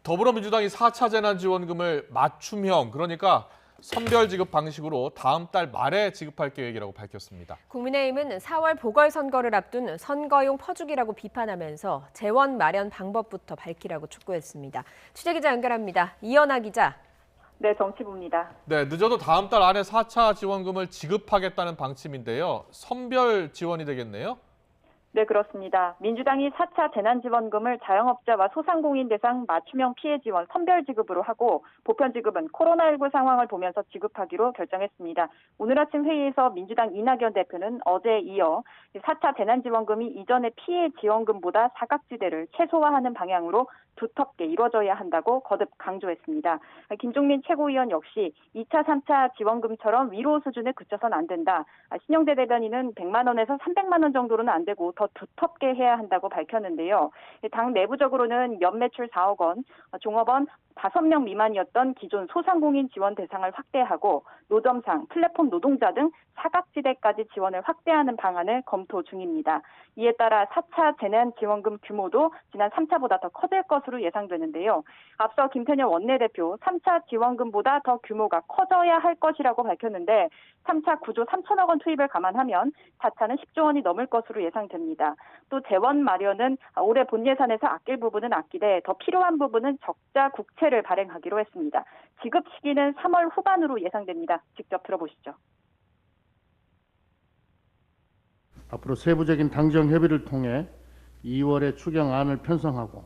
더불어민주당이 4차 재난지원금을 맞춤형, 그러니까 선별 지급 방식으로 다음 달 말에 지급할 계획이라고 밝혔습니다. 국민의힘은 4월 보궐선거를 앞둔 선거용 퍼주기라고 비판하면서 재원 마련 방법부터 밝히라고 촉구했습니다. 취재기자 연결합니다. 이연아 기자. 네, 정치부입니다. 네, 늦어도 다음 달 안에 4차 지원금을 지급하겠다는 방침인데요. 선별 지원이 되겠네요. 네, 그렇습니다. 민주당이 4차 재난지원금을 자영업자와 소상공인 대상 맞춤형 피해 지원 선별 지급으로 하고 보편 지급은 코로나19 상황을 보면서 지급하기로 결정했습니다. 오늘 아침 회의에서 민주당 이낙연 대표는 어제에 이어 4차 재난지원금이 이전의 피해 지원금보다 사각지대를 최소화하는 방향으로 두텁게 이루어져야 한다고 거듭 강조했습니다. 김종민 최고위원 역시 2차, 3차 지원금처럼 위로 수준에 그쳐선 안 된다. 신영대 대변인은 100만 원에서 300만 원 정도로는 안 되고 더 두텁게 해야 한다고 밝혔는데요. 당 내부적으로는 연매출 4억 원, 종업원 5명 미만이었던 기존 소상공인 지원 대상을 확대하고 노점상, 플랫폼 노동자 등 사각지대까지 지원을 확대하는 방안을 검토 중입니다. 이에 따라 4차 재난지원금 규모도 지난 3차보다 더 커질 것으로 예상되는데요. 앞서 김태년 원내대표 3차 지원금보다 더 규모가 커져야 할 것이라고 밝혔는데 3차 9조 3천억 원 투입을 감안하면 4차는 10조 원이 넘을 것으로 예상됩니다. 또 재원 마련은 올해 본 예산에서 아낄 부분은 아끼되 더 필요한 부분은 적자 국채를 발행하기로 했습니다. 지급 시기는 3월 후반으로 예상됩니다. 직접 들어보시죠. 앞으로 세부적인 당정 협의를 통해 2월에 추경안을 편성하고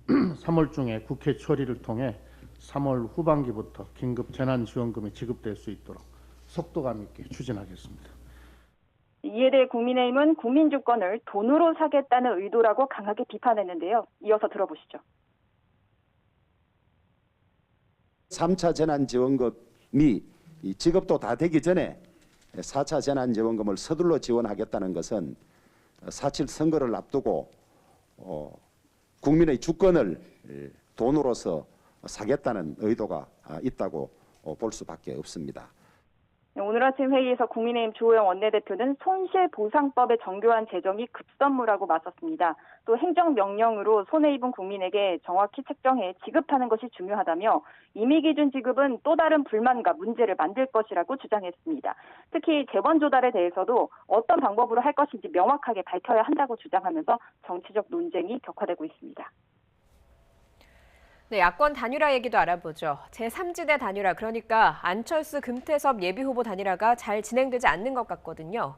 3월 중에 국회 처리를 통해 3월 후반기부터 긴급 재난지원금이 지급될 수 있도록 속도감 있게 추진하겠습니다. 이에 대해 국민의힘은 국민주권을 돈으로 사겠다는 의도라고 강하게 비판했는데요. 이어서 들어보시죠. 3차 재난지원금이 지급도 다 되기 전에 4차 재난지원금을 서둘러 지원하겠다는 것은 4.7 선거를 앞두고 국민의 주권을 돈으로서 사겠다는 의도가 있다고 볼 수밖에 없습니다. 오늘 아침 회의에서 국민의힘 주호영 원내대표는 손실보상법의 정교한 제정이 급선무라고 맞섰습니다. 또 행정명령으로 손해 입은 국민에게 정확히 책정해 지급하는 것이 중요하다며 임의기준 지급은 또 다른 불만과 문제를 만들 것이라고 주장했습니다. 특히 재원 조달에 대해서도 어떤 방법으로 할 것인지 명확하게 밝혀야 한다고 주장하면서 정치적 논쟁이 격화되고 있습니다. 네, 야권 단일화 얘기도 알아보죠. 제3지대 단일화, 그러니까 안철수, 금태섭 예비후보 단일화가 잘 진행되지 않는 것 같거든요.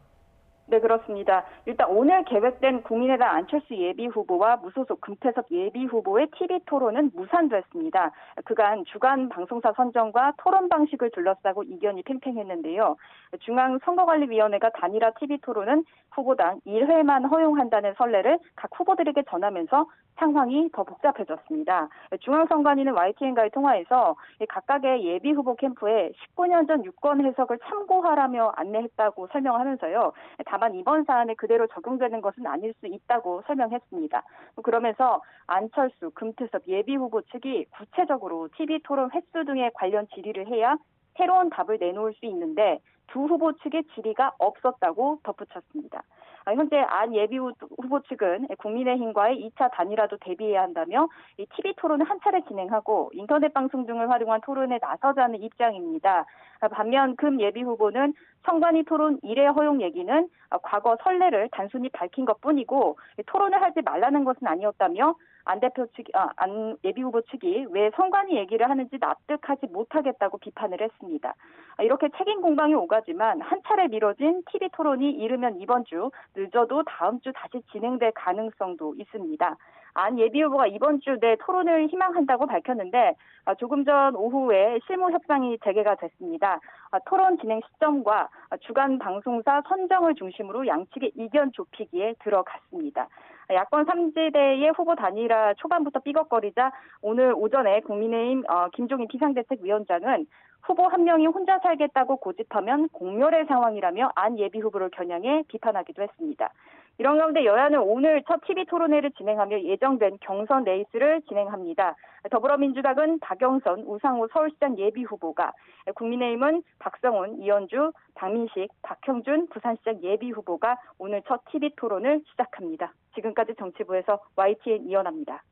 네, 그렇습니다. 일단 오늘 계획된 국민의당 안철수 예비후보와 무소속 금태섭 예비후보의 TV 토론은 무산됐습니다. 그간 주간 방송사 선정과 토론 방식을 둘러싸고 이견이 팽팽했는데요. 중앙선거관리위원회가 단일화 TV 토론은 후보당 1회만 허용한다는 선례를 각 후보들에게 전하면서 상황이 더 복잡해졌습니다. 중앙선관위는 YTN과의 통화에서 각각의 예비후보 캠프에 19년 전 유권 해석을 참고하라며 안내했다고 설명하면서요. 다만 이번 사안에 그대로 적용되는 것은 아닐 수 있다고 설명했습니다. 그러면서 안철수, 금태섭 예비후보 측이 구체적으로 TV 토론 횟수 등의 관련 질의를 해야 새로운 답을 내놓을 수 있는데 두 후보 측의 질의가 없었다고 덧붙였습니다. 현재 안 예비후보 측은 국민의힘과의 2차 단일화도 대비해야 한다며 TV 토론을 한 차례 진행하고 인터넷 방송 등을 활용한 토론에 나서자는 입장입니다. 반면 금 예비후보는 선관위 토론 1회 허용 얘기는 과거 선례를 단순히 밝힌 것뿐이고 토론을 하지 말라는 것은 아니었다며 안 예비후보 측이 왜 선관위 얘기를 하는지 납득하지 못하겠다고 비판을 했습니다. 이렇게 책임 공방이 오가지만 한 차례 미뤄진 TV 토론이 이르면 이번 주, 늦어도 다음 주 다시 진행될 가능성도 있습니다. 안 예비후보가 이번 주 내 토론을 희망한다고 밝혔는데 조금 전 오후에 실무 협상이 재개가 됐습니다. 토론 진행 시점과 주간 방송사 선정을 중심으로 양측의 이견 좁히기에 들어갔습니다. 야권 3지대의 후보 단일화 초반부터 삐걱거리자 오늘 오전에 국민의힘 김종인 비상대책위원장은 후보 한 명이 혼자 살겠다고 고집하면 공멸의 상황이라며 안 예비후보를 겨냥해 비판하기도 했습니다. 이런 가운데 여야는 오늘 첫 TV 토론회를 진행하며 예정된 경선 레이스를 진행합니다. 더불어민주당은 박영선, 우상호 서울시장 예비후보가, 국민의힘은 박성훈, 이현주, 박민식, 박형준 부산시장 예비후보가 오늘 첫 TV 토론을 시작합니다. 지금까지 정치부에서 YTN 이연아입니다.